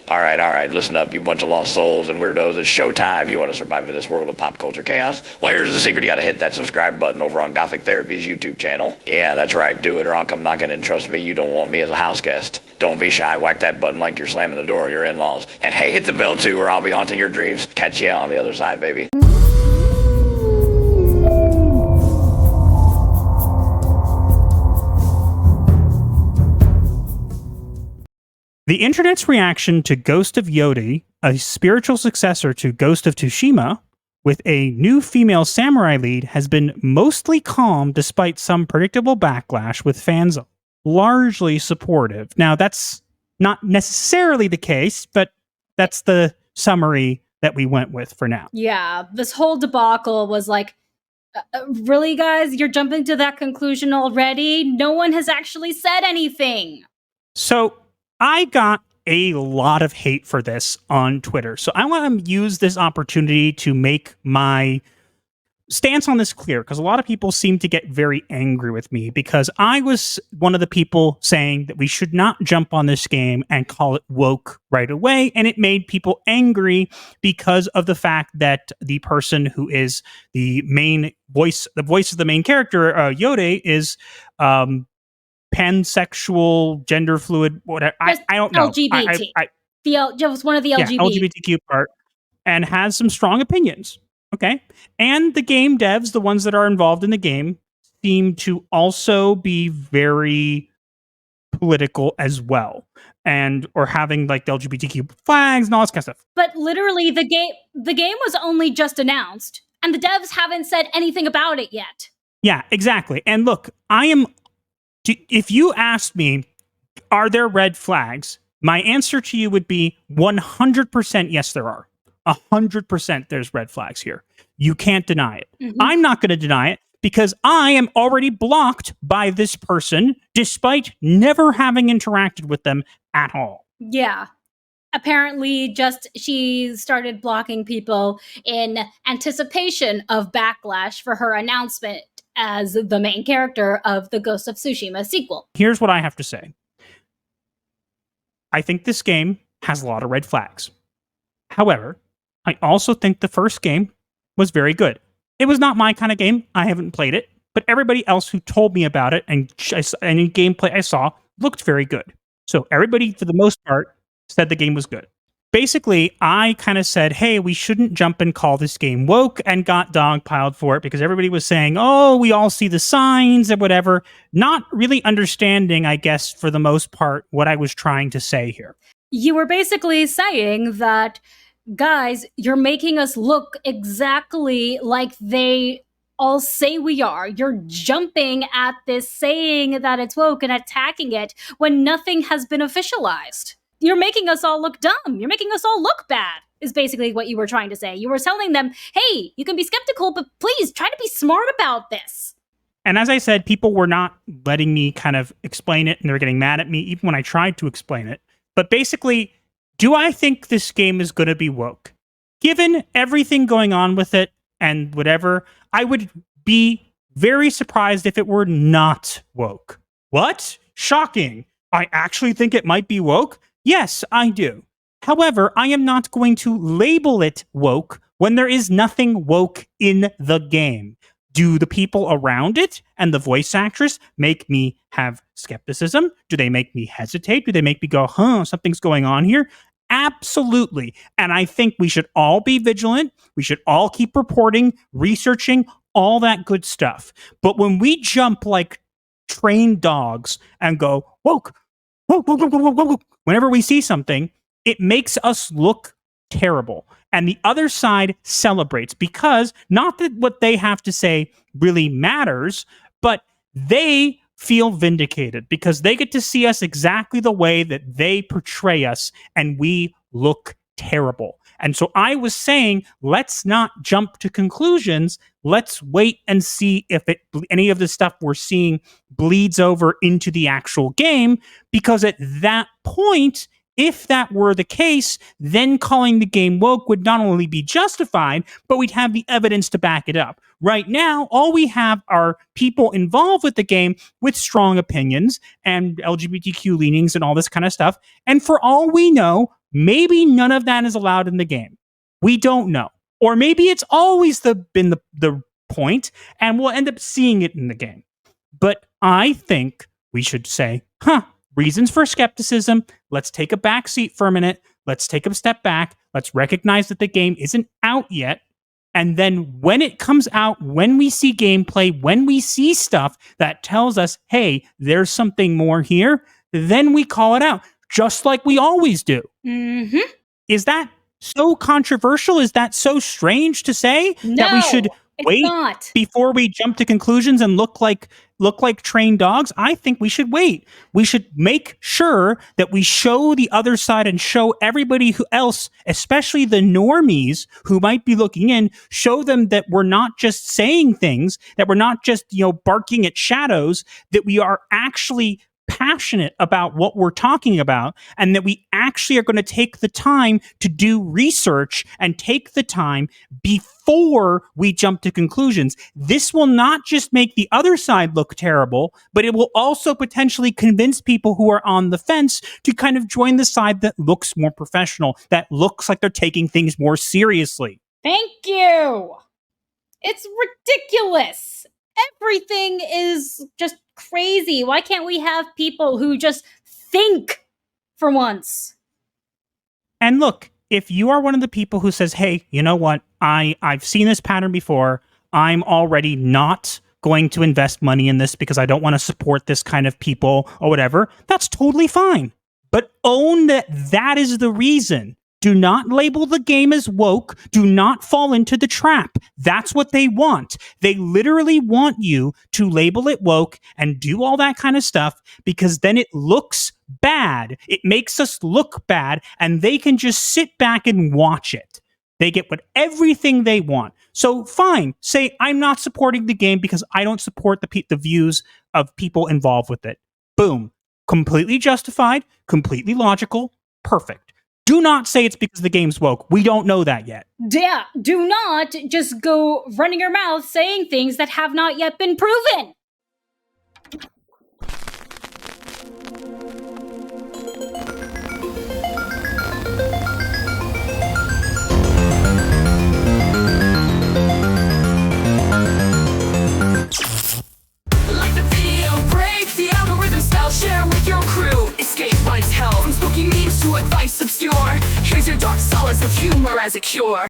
All right, listen up, you bunch of lost souls and weirdos. It's showtime. You want to survive in this world of pop culture chaos? Well, here's the secret. You got to hit that subscribe button over on Gothic Therapy's YouTube channel. Yeah, that's right. Do it or I'll come knocking and trust me, you don't want me as a house guest. Don't be shy. Whack that button like you're slamming the door of your in-laws. And hey, hit the bell too or I'll be haunting your dreams. Catch you on the other side, baby. The internet's reaction to Ghost of Yotei, a spiritual successor to Ghost of Tsushima, with a new female samurai lead, has been mostly calm despite some predictable backlash, with fans largely supportive. Now, that's not necessarily the case, but that's the summary that we went with for now. Yeah, this whole debacle was like, really, guys? You're jumping to that conclusion already? No one has actually said anything. So I got a lot of hate for this on Twitter. So I want to use this opportunity to make my stance on this clear, because a lot of people seem to get very angry with me because I was one of the people saying that we should not jump on this game and call it woke right away. And it made people angry because of the fact that the person who is the voice of the main character, Yotei, is pansexual, gender fluid, whatever. I don't know. LGBT. Just one of the LGBT. LGBTQ part, and has some strong opinions. Okay. And the game devs, the ones that are involved in the game, seem to also be very political as well. Or having like the LGBTQ flags and all this kind of stuff. But literally the game was only just announced and the devs haven't said anything about it yet. Yeah, exactly. And look, if you asked me, are there red flags? My answer to you would be 100% yes, there are. 100% there's red flags here. You can't deny it. Mm-hmm. I'm not going to deny it because I am already blocked by this person despite never having interacted with them at all. Yeah. Apparently, she started blocking people in anticipation of backlash for her announcement as the main character of the Ghost of Tsushima sequel. Here's what I have to say. I think this game has a lot of red flags. However, I also think the first game was very good. It was not my kind of game. I haven't played it, but everybody else who told me about it and any gameplay I saw looked very good. So everybody, for the most part, said the game was good. Basically, I kind of said, hey, we shouldn't jump and call this game woke, and got dogpiled for it because everybody was saying, oh, we all see the signs and whatever, not really understanding, I guess, for the most part, what I was trying to say here. You were basically saying that, guys, you're making us look exactly like they all say we are. You're jumping at this, saying that it's woke and attacking it when nothing has been officialized. You're making us all look dumb. You're making us all look bad, is basically what you were trying to say. You were telling them, hey, you can be skeptical, but please try to be smart about this. And as I said, people were not letting me kind of explain it, and they're getting mad at me even when I tried to explain it. But basically, do I think this game is going to be woke? Given everything going on with it and whatever, I would be very surprised if it were not woke. What? Shocking. I actually think it might be woke? Yes, I do. However, I am not going to label it woke when there is nothing woke in the game. Do the people around it and the voice actress make me have skepticism? Do they make me hesitate? Do they make me go, something's going on here? Absolutely. And I think we should all be vigilant. We should all keep reporting, researching, all that good stuff. But when we jump like trained dogs and go, woke, woke, woke, woke, woke, woke, woke, whenever we see something, it makes us look terrible. And the other side celebrates because not that what they have to say really matters, but they feel vindicated because they get to see us exactly the way that they portray us, and we look terrible. And so I was saying, let's not jump to conclusions. Let's wait and see if any of the stuff we're seeing bleeds over into the actual game, because at that point, if that were the case, then calling the game woke would not only be justified, but we'd have the evidence to back it up. Right now, all we have are people involved with the game with strong opinions and LGBTQ leanings and all this kind of stuff. And for all we know, Maybe none of that is allowed in the game. We don't know. Or maybe it's always been the point, and we'll end up seeing it in the game. But I think we should say, reasons for skepticism. Let's take a back seat for a minute. Let's take a step back. Let's recognize that the game isn't out yet. And then when it comes out, when we see gameplay, when we see stuff that tells us, hey, there's something more here, then we call it out, just like we always do. Mm-hmm. Is that so controversial? Is that so strange to say that we should wait before we jump to conclusions and look like trained dogs? I think we should wait. We should make sure that we show the other side and show everybody else, especially the normies who might be looking in, show them that we're not just saying things, that we're not just, barking at shadows, that we are actually passionate about what we're talking about, and that we actually are going to take the time to do research and take the time before we jump to conclusions. This will not just make the other side look terrible, but it will also potentially convince people who are on the fence to kind of join the side that looks more professional, that looks like they're taking things more seriously. Thank you. It's ridiculous. Everything is just crazy. Why can't we have people who just think for once? And look, if you are one of the people who says, hey, you know what? I've seen this pattern before. I'm already not going to invest money in this because I don't want to support this kind of people or whatever. That's totally fine. But own that is the reason. Do not label the game as woke. Do not fall into the trap. That's what they want. They literally want you to label it woke and do all that kind of stuff because then it looks bad. It makes us look bad, and they can just sit back and watch it. They get everything they want. So fine, say I'm not supporting the game because I don't support the views of people involved with it. Boom. Completely justified, completely logical, perfect. Do not say it's because the game's woke. We don't know that yet. Yeah, do not just go running your mouth saying things that have not yet been proven. Like the video break, the algorithm style, share with your crew. Escape finds hell, from spooky memes to advice obscure. Here's your dark solace of humor as a cure.